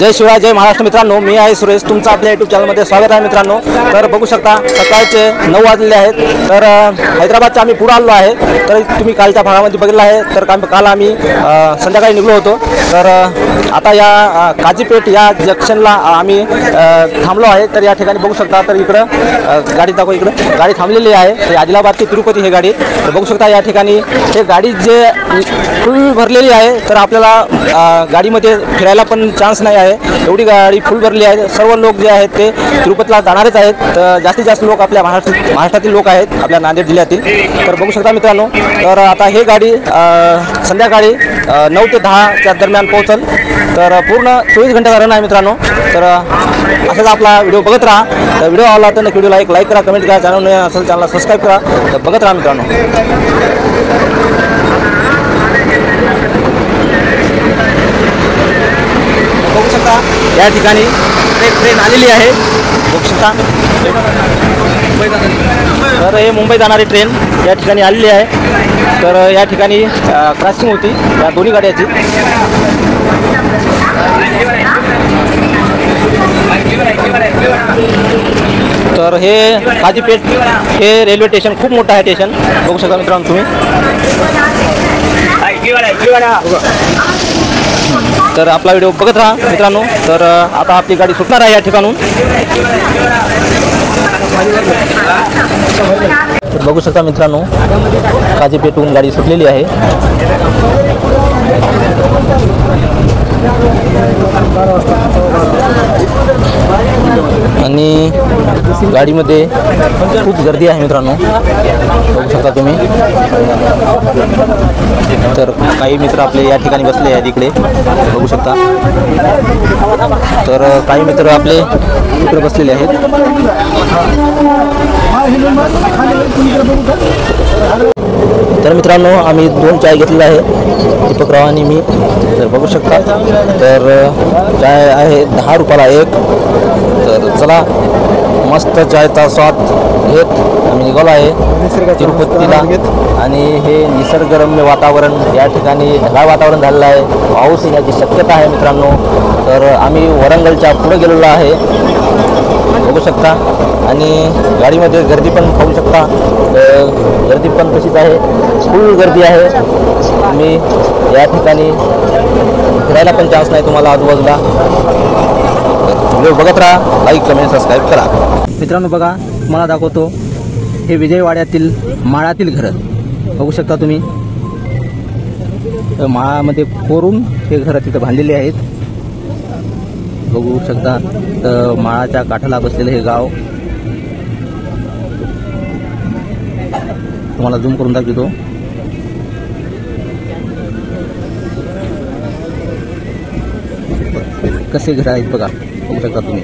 जय शिवराय, जय महाराष्ट्र मित्रांनो, मी आहे सुरेश, तुमचं आपल्या यूट्यूब चॅनलमध्ये स्वागत आहे मित्रांनो। तर बघू शकता सकाळचे 9 वाजलेले आहेत। तर हैदराबादच्या आम्ही पुढे आलो आहे। तर तुम्ही कालच्या भागामध्ये बघितलं आहे। तर काल आम्ही संध्याकाळी निघलो होतो। तर आता या काजीपेठ या जंक्शनला आम्ही थांबलो आहे। तर या ठिकाणी बघू शकता, तर इकडं गाडी दाखव, इकडं गाडी थांबलेली आहे। तर आदिलाबाद ते तिरुपती हे गाडी। तर बघू शकता या ठिकाणी हे गाडी जे फुल भरलेली आहे। तर आपल्याला गाडीमध्ये फिरायला पण चान्स नाही आहे, एवढी गाडी फुल भरली आहे। सर्व लोक जे आहेत ते तिरुपतीला जाणारच आहेत। तर जास्तीत जास्त लोक आपल्या महाराष्ट्रातील लोक आहेत, आपल्या नांदेड जिल्ह्यातील। तर बघू शकता मित्रांनो, तर आता हे गाडी संध्याकाळी 9 ते 10च्या दरम्यान पोहोचल। तर पूर्ण 24 घंटे रन आहे मित्रांनो। तर असंच आपला व्हिडिओ बघत राहा। तर व्हिडिओ आवडला तर नक्की व्हिडिओला एक लाईक करा, कमेंट करा, चॅनल असेल चॅनलला सबस्क्राईब करा। तर बघत राहा मित्रांनो। बघू शकता या ठिकाणी एक ट्रेन आलेली आहे, बघू शकता। तर हे मुंबई जाणारी ट्रेन या ठिकाणी आलेली आहे। तर या ठिकाणी क्रॉसिंग होती या दोन्ही गाड्याची। तर हे काजीपेठ हे रेल्वे स्टेशन खूप मोठं आहे स्टेशन, बघू शकता मित्रांनो तुम्ही। तर आपला व्हिडिओ बघत राहा मित्रांनो। तर आता आपली गाडी सुटणार आहे या ठिकाणून। तर बघू शकता मित्रांनो, काजीपेठहून गाडी सुटलेली आहे। आणि गाडीमध्ये खूप गर्दी आहे मित्रांनो, बघू शकता तुम्ही। तर काही मित्र आपले या ठिकाणी बसले आहेत इकडे, बघू शकता। तर काही मित्र आपले इकडे बसलेले आहेत। तर मित्रांनो, आम्ही 2 चाय घेतलेला आहे, दीपकराव आणि मी। तर बघू शकता, तर चाय आहे 10 रुपयाला एक। तर चला, मस्त चायचा स्वाद घेत आम्ही निघालो आहे तिरुपतीला। आणि हे निसर्गरम्य वातावरण, या ठिकाणी ढगाळ वातावरण झालेलं आहे, पाऊस येण्याची शक्यता आहे मित्रांनो। तर आम्ही वरंगलच्या पुढे गेलेलो आहे, बघू शकता। आणि गाडीमध्ये गर्दी पण पाहू शकता, गर्दी पण तशीच आहे, फुल गर्दी आहे। तुम्ही या ठिकाणी फिरायला पण चान्स नाही तुम्हाला आजूबाजूला। व्हिडिओ बघत राहा, लाईक कमेंट सबस्क्राईब करा मित्रांनो। बघा, तुम्हाला दाखवतो हे विजयवाड्यातील माळातील घरं, बघू शकता तुम्ही। माळामध्ये कोरून हे घरं तिथं बांधलेली आहेत, बघू शकता। तर माळाच्या काठाला बसलेलं हे गाव तुम्हाला झूम करून दाखवतो। कसे घर आहेत बघा, बघू शकता तुम्ही।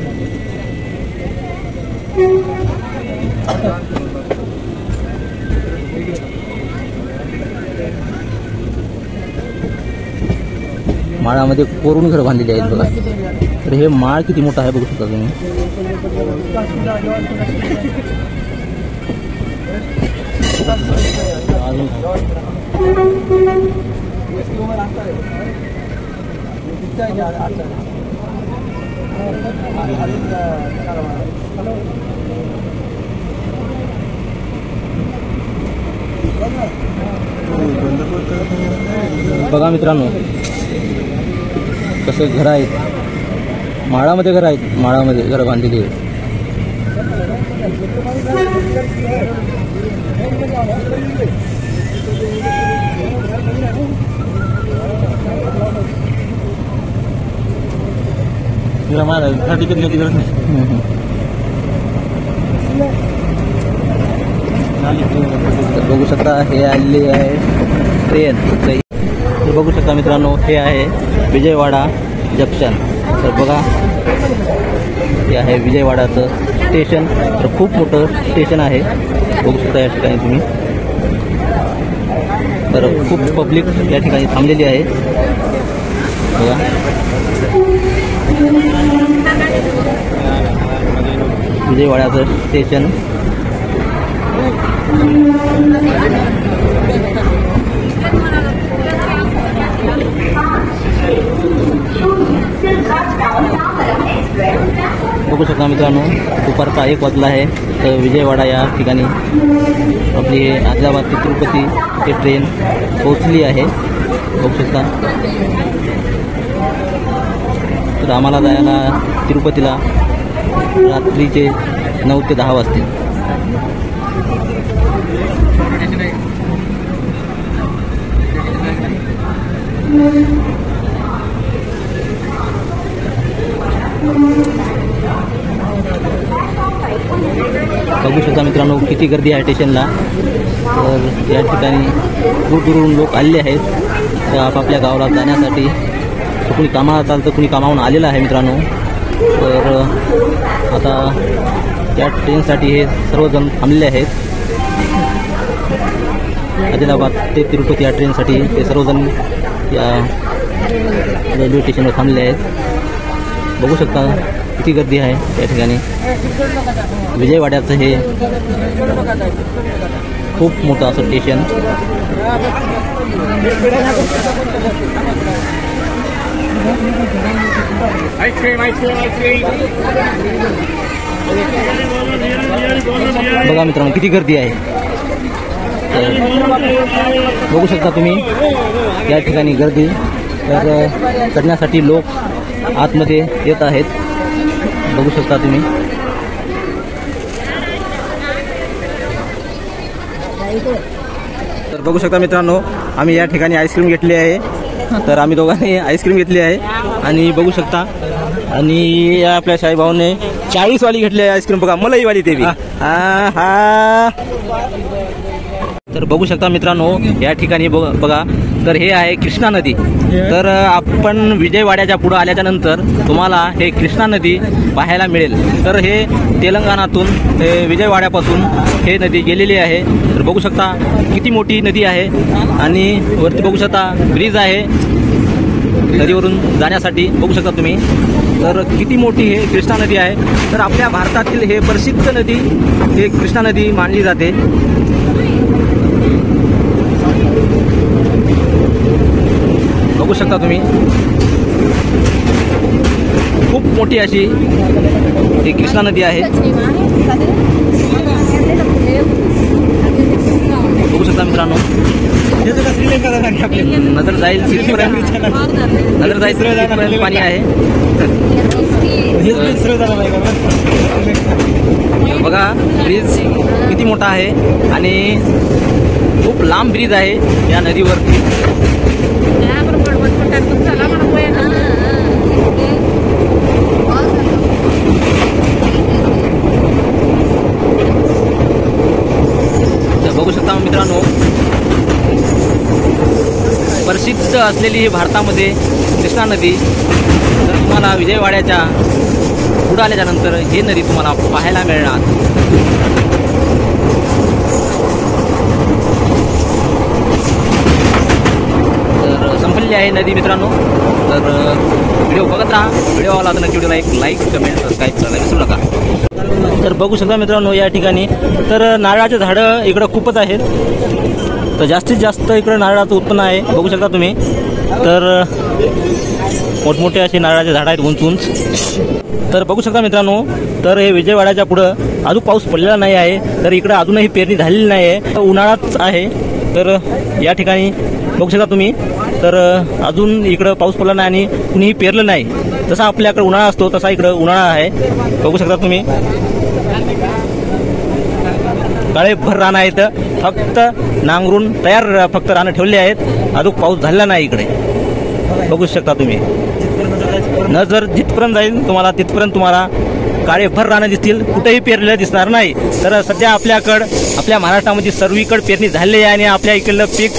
माळामध्ये कोरून घर बांधलेले आहेत बघा। तर हे माळ किती मोठा आहे बघू शकता तुम्ही। बघा मित्रांनो, कसे घर आहेत, माळामध्ये घर आहेत, माळामध्ये घर बांधलेली आहेत। बघू शकता, हे आलेली आहे ट्रेन। तर बघू शकता मित्रांनो, हे आहे विजयवाडा जंक्शन। तर बघा, हे आहे विजयवाडाचं स्टेशन। तर खूप मोठं स्टेशन आहे, बघू शकता या ठिकाणी तुम्ही। तर खूप पब्लिक या ठिकाणी थांबलेली आहे बघा। विजयवाड्याचं स्टेशन। बघू शकता मित्रांनो, दुपारचा 1 वाजला आहे. तर विजयवाडा या ठिकाणी आपली आदिलाबाद ते तिरुपती ते ट्रेन पोहोचली आहे. बघू शकता. तर आम्हाला जायला तिरुपतीला रात्रीचे 9 ते 10 वाजतील. बघू शकता मित्रांनो, किती गर्दी आहे स्टेशनला. तर या ठिकाणी दूर दूरून लोक आलेले आहेत तर आपापल्या गावाला जाण्यासाठी. तर कुणी कामाला चालतं, कुणी कामावून आलेलं आहे मित्रांनो. तर आता या ट्रेनसाठी हे सर्वजण थांबलेले आहेत. आदिलाबाद ते तिरुपती या ट्रेनसाठी ते सर्वजण या रेल्वे स्टेशनवर थांबले आहेत. बघू शकता किती गर्दी आहे या ठिकाणी. विजयवाड्याचं हे खूप मोठं असं स्टेशन. बघा मित्रांनो, किती गर्दी आहे. बघू शकता तुम्ही या ठिकाणी गर्दी. तर चढण्यासाठी लोक आतमध्ये येत आहेत. बघू शकता तुम्ही. तर बघू शकता मित्रांनो, आम्ही या ठिकाणी आईस्क्रीम घेतली आहे. तर आम्ही दोघांनी आईस्क्रीम घेतली आहे आणि बघू शकता. आणि या आपल्या शाहीभाऊने 40 वाली घेतली आहे आईस्क्रीम. बघा, मलाई वाली ते बी. हा. तर बघू शकता मित्रांनो, या ठिकाणी बघा. तर हे आहे कृष्णा नदी. तर आपण विजयवाड्याच्या पुढे आल्याच्या नंतर तुम्हाला हे कृष्णा नदी पाहायला मिळेल. तर हे तेलंगणातून विजयवाड्यापासून हे नदी गेलेली आहे. तर बघू शकता किती मोठी नदी आहे. आणि वरती बघू शकता ब्रिज आहे नदीवरून जाण्यासाठी. बघू शकता तुम्ही. तर किती मोठी हे कृष्णा नदी आहे. तर आपल्या भारतातील हे प्रसिद्ध नदी हे कृष्णा नदी मानली जाते. बघू शकता तुम्ही, खूप मोठी अशी ही कृष्णा नदी आहे. बघू शकता मित्रांनो. नजर जाईल तिथपर्यंत पाणी आहे. बघा, ब्रिज किती मोठा आहे आणि खूप लांब ब्रिज आहे या नदीवरती. बघू शकता मित्रांनो, प्रसिद्ध असलेली भारतामध्ये कृष्णा नदी. तर तुम्हाला विजयवाड्याच्या पुढे आल्याच्या नंतर ही नदी तुम्हाला पाहायला मिळणार. तर संपलेली आहे नदी मित्रांनो. तर व्हिडिओ बघत राहा. व्हिडिओ आवडला तर नक्की व्हिडिओला एक लाईक, कमेंट, सबस्क्राईब करायला विसरू नका. तर बघू शकता मित्रांनो, या ठिकाणी तर नारळाचे झाडं इकडं खूपच आहेत. तर जास्तीत जास्त इकडं नारळाचं उत्पन्न आहे. बघू शकता तुम्ही. तर मोठमोठे असे नारळाचे झाडं आहेत उंच उंच. तर बघू शकता मित्रांनो, तर हे विजयवाड्याच्या पुढं अजून पाऊस पडलेला नाही आहे. तर इकडं अजूनही पेरणी झालेली नाही आहे. उन्हाळाच आहे. तर या ठिकाणी बघू शकता तुम्ही. तर अजून इकडं पाऊस पडला नाही आणि कुणीही पेरलं नाही. जसा आपल्याकडे उन्हाळा असतो तसा इकडं उन्हाळा आहे. बघू शकता तुम्ही. काळे भर रान आहेत. फक्त नांगरून तयार फक्त रानं ठेवले आहेत. अजून पाऊस झालेला नाही इकडे. बघू शकता तुम्ही. नजर जिथपर्यंत जाईल तुम्हाला तिथपर्यंत तुम्हाला काळे भर रानं दिसतील. कुठेही पेरलेलं दिसणार नाही. तर सध्या आपल्या महाराष्ट्रामध्ये सर्वीकडे पेरणी झालेली आहे आणि आपल्या इकडलं पीक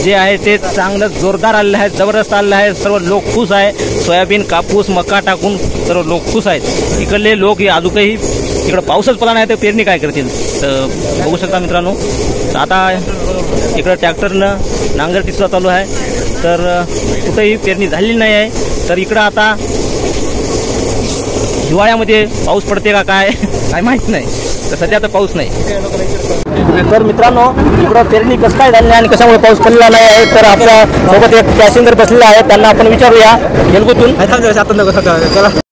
जे आहे ते चांगलं जोरदार आलेलं आहे, जबरदस्त आलेलं आहे. सर्व लोक खुश आहे. सोयाबीन, कापूस, मका टाकून सर्व लोक खुश आहेत. इकडले लोक अजूनही इकडं पाऊसच पडला नाही तर पेरणी काय करतील. तर बघू शकता मित्रांनो, आता इकडं ट्रॅक्टरनं नांगरटी सुद्धा चालू आहे. तर कुठेही पेरणी झालेली नाही आहे. तर इकडं आता हिवाळ्यामध्ये पाऊस पडते का काय माहीत नाही. तर सध्या तर पाऊस नाही. तर मित्रांनो, इकडं पेरणी कसं काय झाली आणि कशामुळे पाऊस पडलेला नाही आहे. तर आपल्या सोबत एक पॅसेंजर बसलेला आहे, त्यांना आपण विचारूया. तेलगुतून